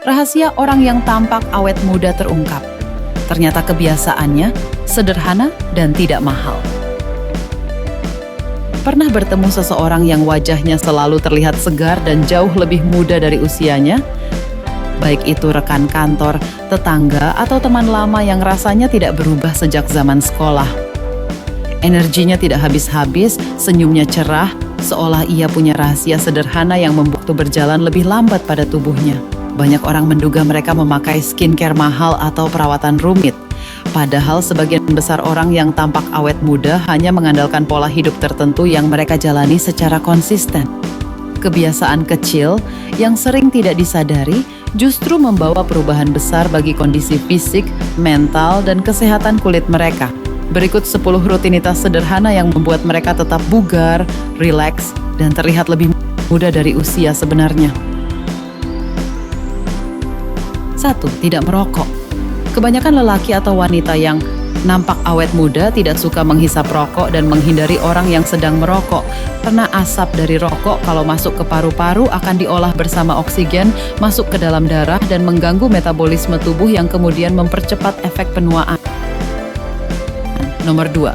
Rahasia orang yang tampak awet muda terungkap. Ternyata kebiasaannya sederhana dan tidak mahal. Pernah bertemu seseorang yang wajahnya selalu terlihat segar dan jauh lebih muda dari usianya? Baik itu rekan kantor, tetangga, atau teman lama yang rasanya tidak berubah sejak zaman sekolah. Energinya tidak habis-habis, senyumnya cerah, seolah ia punya rahasia sederhana yang membuat waktu berjalan lebih lambat pada tubuhnya. Banyak orang menduga mereka memakai skincare mahal atau perawatan rumit. Padahal sebagian besar orang yang tampak awet muda hanya mengandalkan pola hidup tertentu yang mereka jalani secara konsisten. Kebiasaan kecil yang sering tidak disadari justru membawa perubahan besar bagi kondisi fisik, mental, dan kesehatan kulit mereka. Berikut 10 rutinitas sederhana yang membuat mereka tetap bugar, rileks, dan terlihat lebih muda dari usia sebenarnya. 1. Tidak merokok. Kebanyakan lelaki atau wanita yang nampak awet muda tidak suka menghisap rokok dan menghindari orang yang sedang merokok. Karena asap dari rokok kalau masuk ke paru-paru akan diolah bersama oksigen, masuk ke dalam darah dan mengganggu metabolisme tubuh yang kemudian mempercepat efek penuaan. Nomor 2.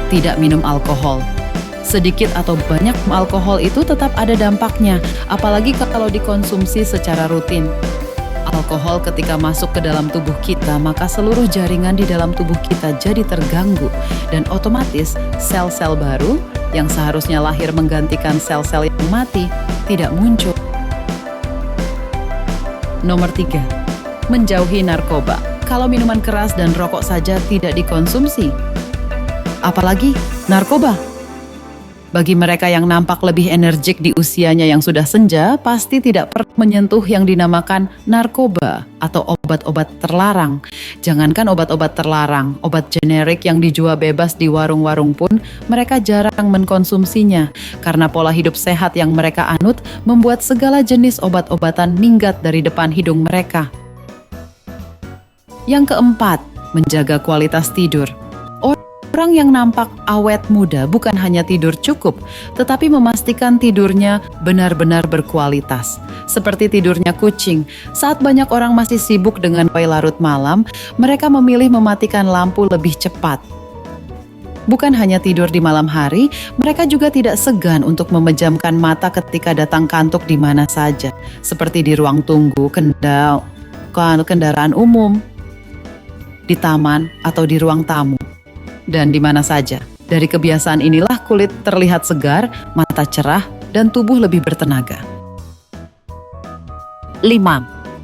Tidak minum alkohol. Sedikit atau banyak alkohol itu tetap ada dampaknya, apalagi kalau dikonsumsi secara rutin. Alkohol ketika masuk ke dalam tubuh kita, maka seluruh jaringan di dalam tubuh kita jadi terganggu dan otomatis sel-sel baru yang seharusnya lahir menggantikan sel-sel yang mati tidak muncul. Nomor 3. Menjauhi narkoba. Kalau minuman keras dan rokok saja tidak dikonsumsi, apalagi narkoba. Bagi mereka yang nampak lebih energik di usianya yang sudah senja, pasti tidak pernah menyentuh yang dinamakan narkoba atau obat-obat terlarang. Jangankan obat-obat terlarang, obat generik yang dijual bebas di warung-warung pun mereka jarang mengkonsumsinya karena pola hidup sehat yang mereka anut membuat segala jenis obat-obatan minggat dari depan hidung mereka. Yang keempat, menjaga kualitas tidur. Orang yang nampak awet muda bukan hanya tidur cukup, tetapi memastikan tidurnya benar-benar berkualitas. Seperti tidurnya kucing, saat banyak orang masih sibuk dengan larut malam, mereka memilih mematikan lampu lebih cepat. Bukan hanya tidur di malam hari, mereka juga tidak segan untuk memejamkan mata ketika datang kantuk di mana saja, seperti di ruang tunggu, kendaraan umum, di taman, atau di ruang tamu. Dan di mana saja. Dari kebiasaan inilah kulit terlihat segar, mata cerah, dan tubuh lebih bertenaga. 5.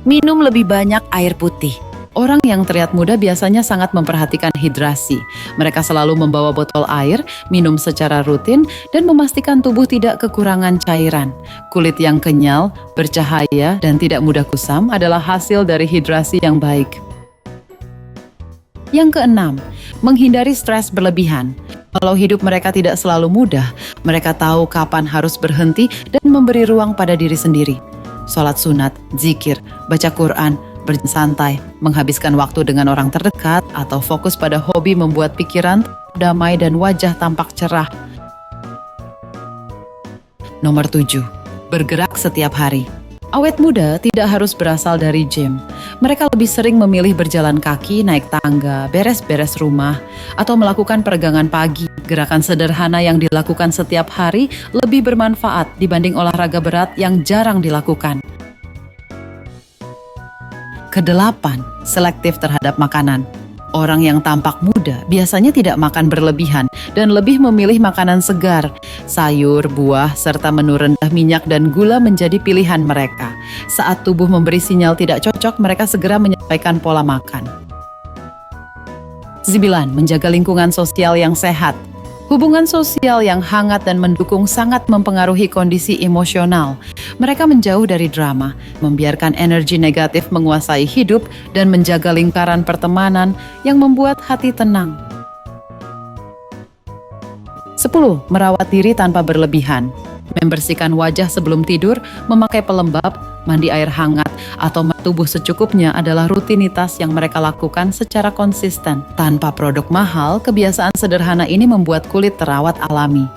Minum lebih banyak air putih. Orang yang terlihat muda biasanya sangat memperhatikan hidrasi. Mereka selalu membawa botol air, minum secara rutin, dan memastikan tubuh tidak kekurangan cairan. Kulit yang kenyal, bercahaya, dan tidak mudah kusam adalah hasil dari hidrasi yang baik. Yang keenam, menghindari stres berlebihan. Kalau hidup mereka tidak selalu mudah, mereka tahu kapan harus berhenti dan memberi ruang pada diri sendiri. Sholat sunat, zikir, baca Quran, bersantai, menghabiskan waktu dengan orang terdekat, atau fokus pada hobi membuat pikiran damai dan wajah tampak cerah. Nomor 7, bergerak setiap hari. Awet muda tidak harus berasal dari gym. Mereka lebih sering memilih berjalan kaki, naik tangga, beres-beres rumah, atau melakukan peregangan pagi. Gerakan sederhana yang dilakukan setiap hari lebih bermanfaat dibanding olahraga berat yang jarang dilakukan. Kedelapan, selektif terhadap makanan. Orang yang tampak muda biasanya tidak makan berlebihan dan lebih memilih makanan segar. Sayur, buah, serta menu rendah minyak dan gula menjadi pilihan mereka. Saat tubuh memberi sinyal tidak cocok, mereka segera menyesuaikan pola makan. 9. Menjaga lingkungan sosial yang sehat. Hubungan sosial yang hangat dan mendukung sangat mempengaruhi kondisi emosional. Mereka menjauh dari drama, membiarkan energi negatif menguasai hidup, dan menjaga lingkaran pertemanan yang membuat hati tenang. 10. Merawat diri tanpa berlebihan. Membersihkan wajah sebelum tidur, memakai pelembab, mandi air hangat, atau tubuh secukupnya adalah rutinitas yang mereka lakukan secara konsisten. Tanpa produk mahal, kebiasaan sederhana ini membuat kulit terawat alami.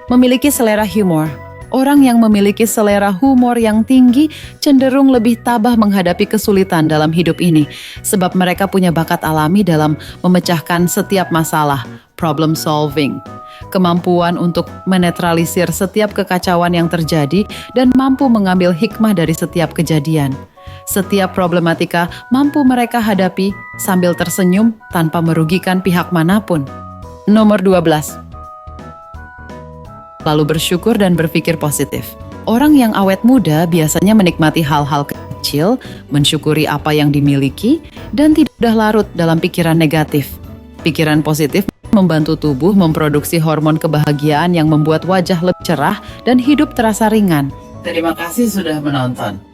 Memiliki selera humor. Orang yang memiliki selera humor yang tinggi cenderung lebih tabah menghadapi kesulitan dalam hidup ini, sebab mereka punya bakat alami dalam memecahkan setiap masalah, problem solving. Kemampuan untuk menetralisir setiap kekacauan yang terjadi dan mampu mengambil hikmah dari setiap kejadian. Setiap problematika mampu mereka hadapi sambil tersenyum tanpa merugikan pihak manapun. Nomor 12. Lalu bersyukur dan berpikir positif. Orang yang awet muda biasanya menikmati hal-hal kecil, mensyukuri apa yang dimiliki, dan tidak mudah larut dalam pikiran negatif. Pikiran positif membantu tubuh memproduksi hormon kebahagiaan yang membuat wajah lebih cerah dan hidup terasa ringan. Terima kasih sudah menonton.